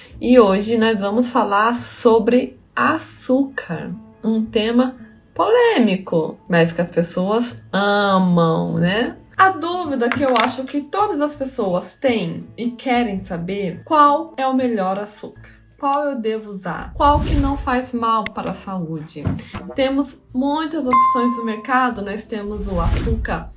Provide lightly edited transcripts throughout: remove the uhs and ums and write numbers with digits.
E hoje nós vamos falar sobre açúcar, um tema polêmico, mas que as pessoas amam, né? A dúvida que eu acho que todas as pessoas têm e querem saber: qual é o melhor açúcar? Qual eu devo usar? Qual que não faz mal para a saúde? Temos muitas opções no mercado. Nós temos o açúcar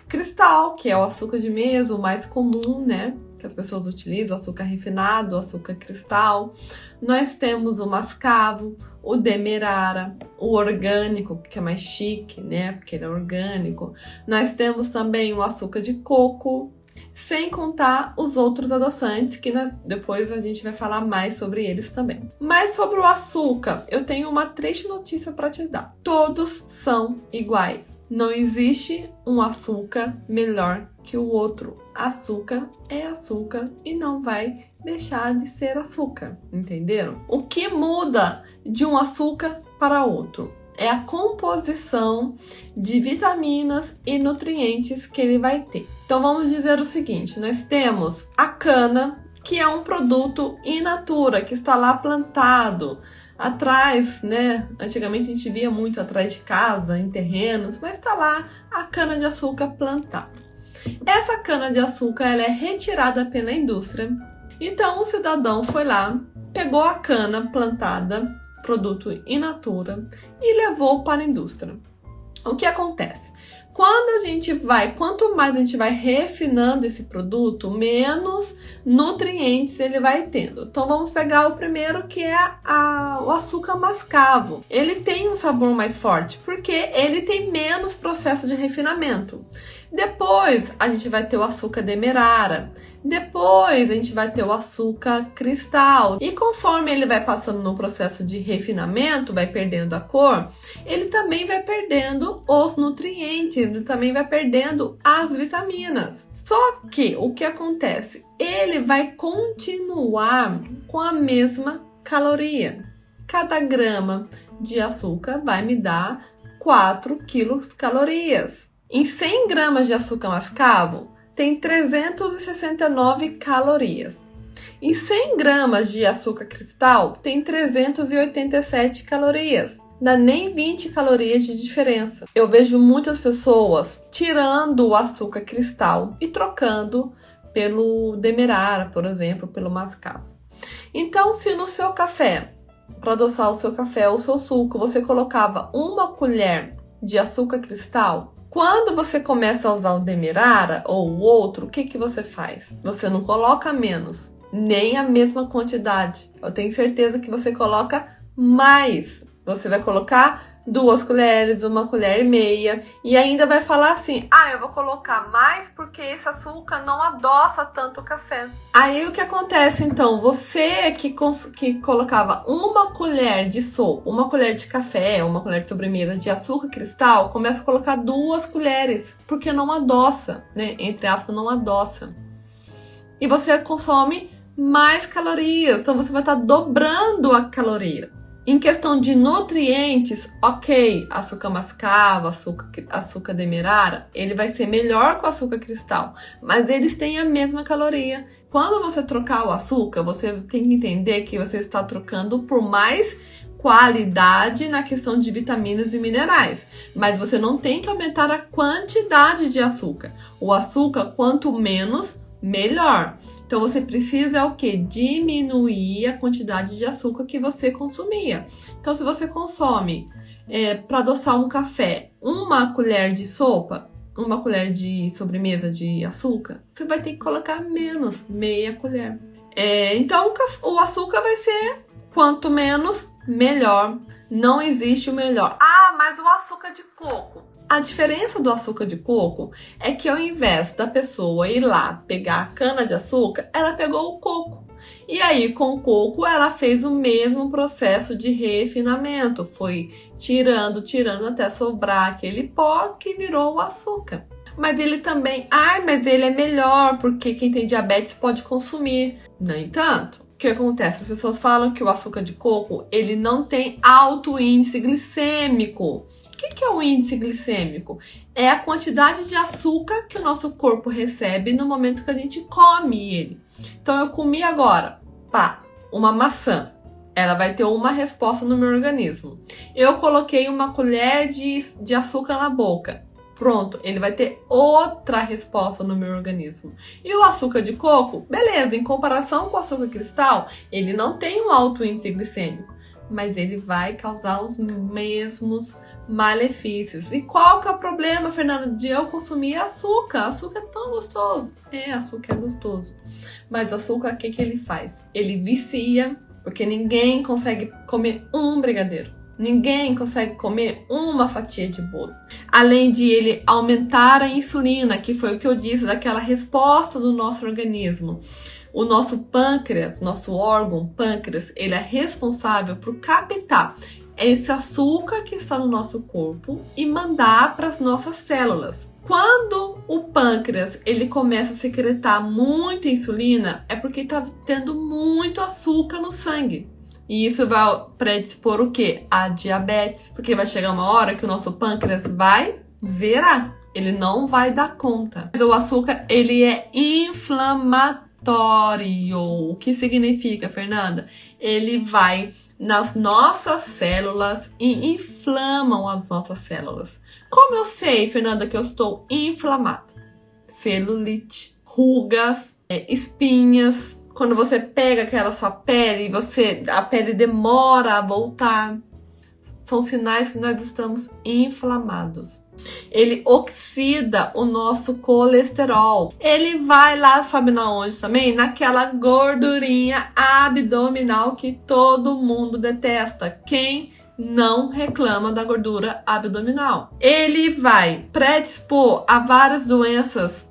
cristal, que é o açúcar de mesa, o mais comum, né? Que as pessoas utilizam, o açúcar refinado, o açúcar cristal. Nós temos o mascavo, o demerara, o orgânico, que é mais chique, né? Porque ele é orgânico. Nós temos também o açúcar de coco, sem contar os outros adoçantes, que depois a gente vai falar mais sobre eles também. Mas sobre o açúcar, eu tenho uma triste notícia para te dar. Todos são iguais. Não existe um açúcar melhor que o outro. Açúcar é açúcar e não vai deixar de ser açúcar, entenderam? O que muda de um açúcar para outro é a composição de vitaminas e nutrientes que ele vai ter. Então vamos dizer o seguinte: nós temos a cana, que é um produto in natura, que está lá plantado atrás, né? Antigamente a gente via muito atrás de casa, em terrenos, mas está lá a cana de açúcar plantada. Essa cana de açúcar ela é retirada pela indústria. Então o cidadão foi lá, pegou a cana plantada, produto in natura, e levou para a indústria. O que acontece? Quanto mais a gente vai refinando esse produto, menos nutrientes ele vai tendo. Então vamos pegar o primeiro, que é o açúcar mascavo. Ele tem um sabor mais forte, porque ele tem menos processo de refinamento. Depois a gente vai ter o açúcar demerara. Depois a gente vai ter o açúcar cristal. E conforme ele vai passando no processo de refinamento, vai perdendo a cor, ele também vai perdendo os nutrientes, ele também vai perdendo as vitaminas. Só que o que acontece? Ele vai continuar com a mesma caloria. Cada grama de açúcar vai me dar 4 quilocalorias. Em 100 gramas de açúcar mascavo, tem 369 calorias. Em 100 gramas de açúcar cristal, tem 387 calorias. Dá nem 20 calorias de diferença. Eu vejo muitas pessoas tirando o açúcar cristal e trocando pelo demerara, por exemplo, pelo mascavo. Então, se no seu café, para adoçar o seu café ou o seu suco, você colocava 1 colher de açúcar cristal, quando você começa a usar o demerara ou o outro, o que você faz? Você não coloca menos, nem a mesma quantidade. Eu tenho certeza que você coloca mais. Você vai colocar 2 colheres, 1,5 colher, e ainda vai falar assim: eu vou colocar mais porque esse açúcar não adoça tanto o café. Aí o que acontece então? Você que colocava 1 colher de sopa, 1 colher de café, 1 colher de sobremesa de açúcar cristal, começa a colocar 2 colheres, porque não adoça, né? Entre aspas, não adoça. E você consome mais calorias, então você vai estar dobrando a caloria. Em questão de nutrientes, ok, açúcar mascavo, açúcar demerara, ele vai ser melhor que o açúcar cristal, mas eles têm a mesma caloria. Quando você trocar o açúcar, você tem que entender que você está trocando por mais qualidade na questão de vitaminas e minerais, mas você não tem que aumentar a quantidade de açúcar. O açúcar, quanto menos, melhor. Então você precisa o quê? Diminuir a quantidade de açúcar que você consumia. Então se você consome, para adoçar um café, 1 colher de sopa, 1 colher de sobremesa de açúcar, você vai ter que colocar menos, meia colher. Então o açúcar vai ser quanto menos, melhor. Não existe o melhor. Mas o açúcar de coco. A diferença do açúcar de coco é que ao invés da pessoa ir lá pegar a cana de açúcar, ela pegou o coco. E aí com o coco ela fez o mesmo processo de refinamento. Foi tirando até sobrar aquele pó que virou o açúcar. Mas ele também, mas ele é melhor porque quem tem diabetes pode consumir. No entanto, o que acontece? As pessoas falam que o açúcar de coco, ele não tem alto índice glicêmico. O que é o índice glicêmico? É a quantidade de açúcar que o nosso corpo recebe no momento que a gente come ele. Então eu comi agora, uma maçã. Ela vai ter uma resposta no meu organismo. Eu coloquei uma colher de açúcar na boca. Pronto, ele vai ter outra resposta no meu organismo. E o açúcar de coco, beleza, em comparação com o açúcar cristal, ele não tem um alto índice glicêmico, mas ele vai causar os mesmos malefícios. E qual que é o problema, Fernanda, de eu consumir açúcar? Açúcar é tão gostoso. Açúcar é gostoso. Mas açúcar, o que ele faz? Ele vicia, porque ninguém consegue comer um brigadeiro. Ninguém consegue comer uma fatia de bolo. Além de ele aumentar a insulina, que foi o que eu disse, daquela resposta do nosso organismo. O nosso pâncreas, nosso órgão pâncreas, ele é responsável por captar esse açúcar que está no nosso corpo e mandar para as nossas células. Quando o pâncreas ele começa a secretar muita insulina, é porque está tendo muito açúcar no sangue. E isso vai predispor o quê? A diabetes, porque vai chegar uma hora que o nosso pâncreas vai zerar. Ele não vai dar conta. O açúcar, ele é inflamatório. O que significa, Fernanda? Ele vai nas nossas células e inflamam as nossas células. Como eu sei, Fernanda, que eu estou inflamado? Celulite, rugas, espinhas. Quando você pega aquela sua pele, a pele demora a voltar. São sinais que nós estamos inflamados. Ele oxida o nosso colesterol. Ele vai lá, sabe na onde também? Naquela gordurinha abdominal que todo mundo detesta. Quem não reclama da gordura abdominal? Ele vai predispor a várias doenças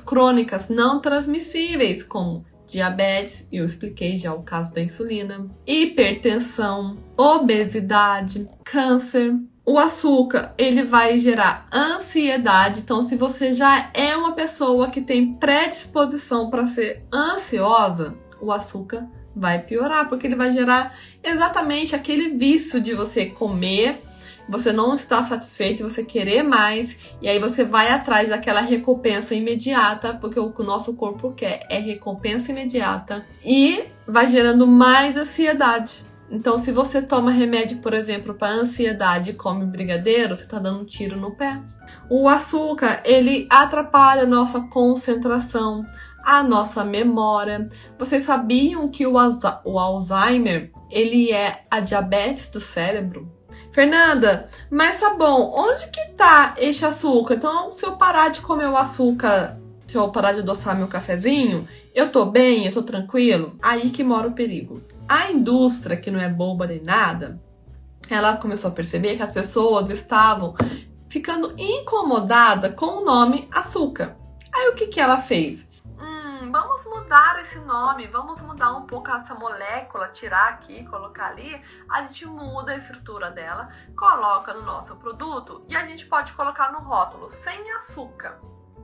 crônicas não transmissíveis, como diabetes, eu expliquei já o caso da insulina, hipertensão, obesidade, câncer. O açúcar, ele vai gerar ansiedade. Então, se você já é uma pessoa que tem predisposição para ser ansiosa, o açúcar vai piorar, porque ele vai gerar exatamente aquele vício de você comer, você não está satisfeito e você querer mais, e aí você vai atrás daquela recompensa imediata, porque o que o nosso corpo quer é recompensa imediata, e vai gerando mais ansiedade. Então, se você toma remédio, por exemplo, para ansiedade e come brigadeiro, você está dando um tiro no pé. O açúcar, ele atrapalha a nossa concentração, a nossa memória. Vocês sabiam que o Alzheimer, ele é a diabetes do cérebro? Fernanda, mas tá bom, onde que tá esse açúcar? Então, se eu parar de comer o açúcar, se eu parar de adoçar meu cafezinho, eu tô bem, eu tô tranquilo? Aí que mora o perigo. A indústria, que não é boba nem nada, ela começou a perceber que as pessoas estavam ficando incomodadas com o nome açúcar. Aí o que ela fez? Vamos mudar esse nome, vamos mudar um pouco essa molécula, tirar aqui, colocar ali. A gente muda a estrutura dela, coloca no nosso produto e a gente pode colocar no rótulo sem açúcar.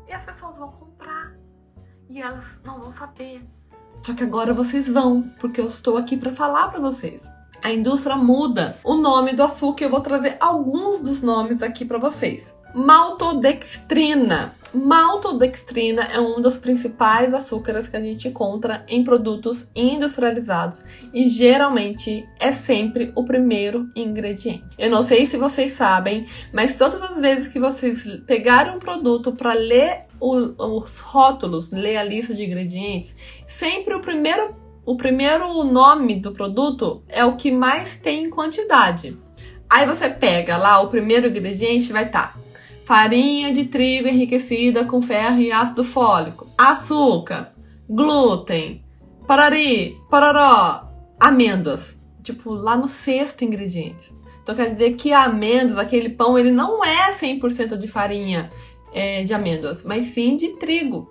E as pessoas vão comprar e elas não vão saber. Só que agora vocês vão, porque eu estou aqui para falar para vocês. A indústria muda o nome do açúcar. Eu vou trazer alguns dos nomes aqui para vocês. Maltodextrina. Maltodextrina é um dos principais açúcares que a gente encontra em produtos industrializados e geralmente é sempre o primeiro ingrediente. Eu não sei se vocês sabem, mas todas as vezes que vocês pegarem um produto para ler os rótulos, ler a lista de ingredientes, sempre o primeiro nome do produto é o que mais tem em quantidade. Aí você pega lá o primeiro ingrediente, vai estar farinha de trigo enriquecida com ferro e ácido fólico, açúcar, glúten, parari, pararó, amêndoas. Tipo, lá no sexto ingrediente. Então quer dizer que amêndoas, aquele pão, ele não é 100% de farinha de amêndoas, mas sim de trigo.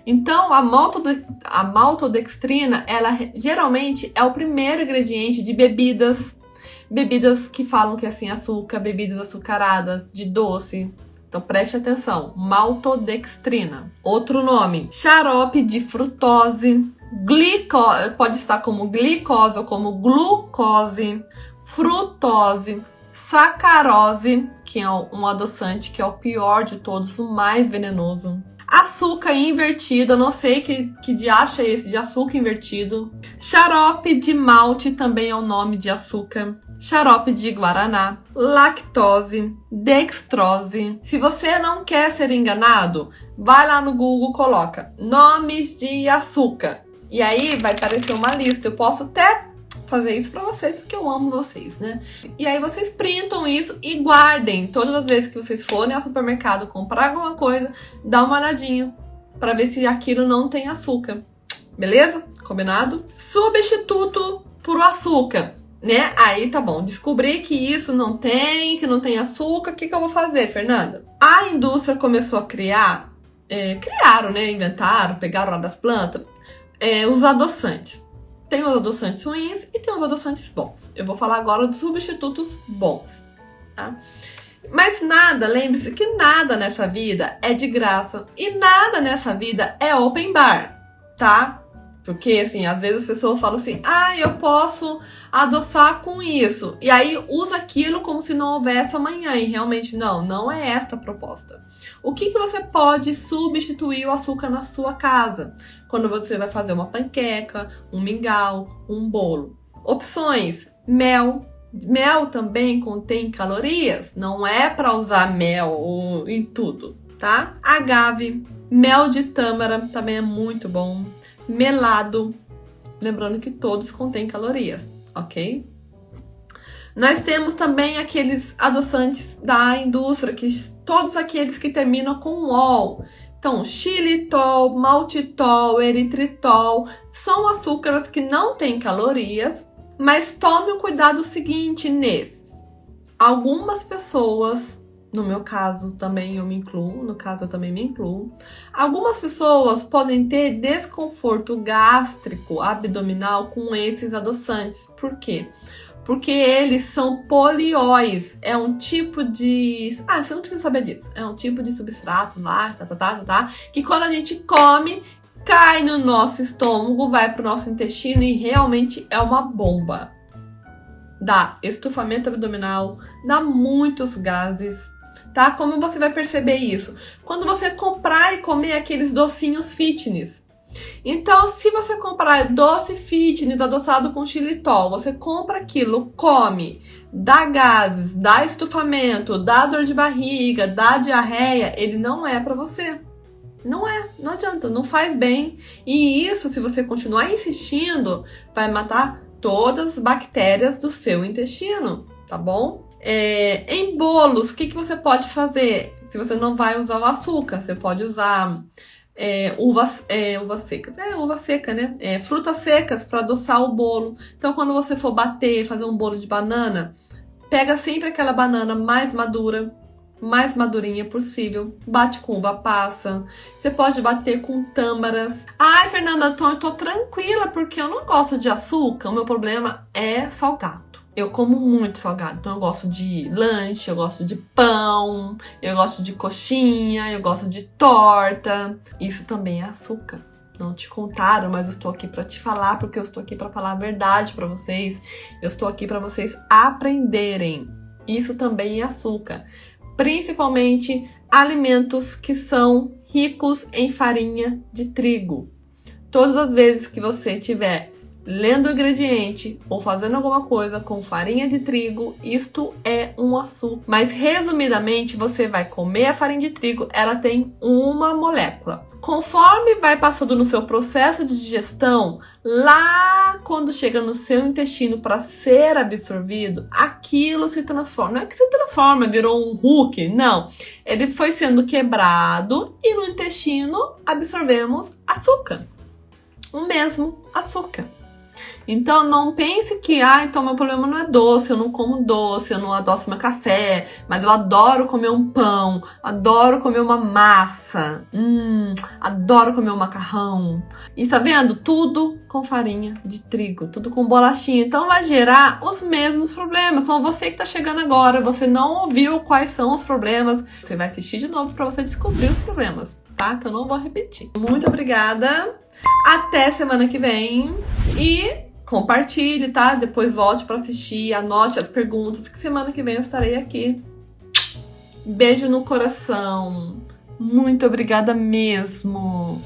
Então a maltodextrina, ela geralmente é o primeiro ingrediente de bebidas que falam que é sem açúcar, bebidas açucaradas, de doce. Então preste atenção, maltodextrina. Outro nome, xarope de frutose, pode estar como glicose ou como glucose, frutose, sacarose, que é um adoçante que é o pior de todos, o mais venenoso. Açúcar invertido, eu não sei que diacho é esse de açúcar invertido. Xarope de malte também é o nome de açúcar. Xarope de guaraná, lactose, dextrose. Se você não quer ser enganado, vai lá no Google, coloca nomes de açúcar. E aí vai aparecer uma lista. Eu posso até fazer isso pra vocês, porque eu amo vocês, né? E aí vocês printam isso e guardem. Todas as vezes que vocês forem ao supermercado comprar alguma coisa, dá uma olhadinha pra ver se aquilo não tem açúcar. Beleza? Combinado? Substituto por açúcar, né? Aí tá bom, descobri que isso não tem, que não tem açúcar, o que eu vou fazer, Fernanda? A indústria começou a criaram, né? Inventaram, pegaram lá das plantas, os adoçantes. Tem os adoçantes ruins e tem os adoçantes bons. Eu vou falar agora dos substitutos bons, tá? Mas nada, lembre-se que nada nessa vida é de graça e nada nessa vida é open bar, tá? Porque, assim, às vezes as pessoas falam assim, eu posso adoçar com isso. E aí usa aquilo como se não houvesse amanhã. E realmente não é esta a proposta. O que você pode substituir o açúcar na sua casa? Quando você vai fazer uma panqueca, um mingau, um bolo. Opções: mel. Mel também contém calorias. Não é para usar mel em tudo, tá? Agave. Mel de tâmara também é muito bom. Melado, lembrando que todos contêm calorias, ok? Nós temos também aqueles adoçantes da indústria, todos aqueles que terminam com ol. Então, xilitol, maltitol, eritritol, são açúcares que não têm calorias, mas tome o cuidado seguinte nesses. Algumas pessoas, no meu caso também eu me incluo, algumas pessoas podem ter desconforto gástrico, abdominal com esses adoçantes. Por quê? Porque eles são polióis, é um tipo de... você não precisa saber disso. É um tipo de substrato lá, que quando a gente come, cai no nosso estômago, vai pro nosso intestino e realmente é uma bomba. Dá estufamento abdominal, dá muitos gases, tá? Como você vai perceber isso? Quando você comprar e comer aqueles docinhos fitness. Então, se você comprar doce fitness adoçado com xilitol, você compra aquilo, come, dá gases, dá estufamento, dá dor de barriga, dá diarreia, ele não é pra você. Não adianta, não faz bem. E isso, se você continuar insistindo, vai matar todas as bactérias do seu intestino, tá bom? Em bolos, o que você pode fazer? Se você não vai usar o açúcar, você pode usar uvas secas. Uva seca, né? Frutas secas para adoçar o bolo. Então, quando você for fazer um bolo de banana, pega sempre aquela banana mais madura, mais madurinha possível, bate com uva passa. Você pode bater com tâmaras. Ai, Fernanda, então eu tô tranquila porque eu não gosto de açúcar, o meu problema é salgado. Eu como muito salgado, então eu gosto de lanche, eu gosto de pão, eu gosto de coxinha, eu gosto de torta. Isso também é açúcar. Não te contaram, mas eu estou aqui para te falar, porque eu estou aqui para falar a verdade para vocês. Eu estou aqui para vocês aprenderem. Isso também é açúcar. Principalmente alimentos que são ricos em farinha de trigo. Todas as vezes que você tiver lendo o ingrediente ou fazendo alguma coisa com farinha de trigo, isto é um açúcar. Mas resumidamente, você vai comer a farinha de trigo, ela tem uma molécula. Conforme vai passando no seu processo de digestão, lá quando chega no seu intestino para ser absorvido, aquilo se transforma. Não é que se transforma, virou um Hulk, não. Ele foi sendo quebrado e no intestino absorvemos açúcar. O mesmo açúcar. Então não pense que, então meu problema não é doce, eu não como doce, eu não adoço meu café, mas eu adoro comer um pão, adoro comer uma massa, adoro comer um macarrão. E tá vendo? Tudo com farinha de trigo, tudo com bolachinha. Então vai gerar os mesmos problemas. Então você que tá chegando agora, você não ouviu quais são os problemas, você vai assistir de novo para você descobrir os problemas, tá? Que eu não vou repetir. Muito obrigada, até semana que vem e compartilhe, tá? Depois volte para assistir, anote as perguntas, que semana que vem eu estarei aqui. Beijo no coração. Muito obrigada mesmo!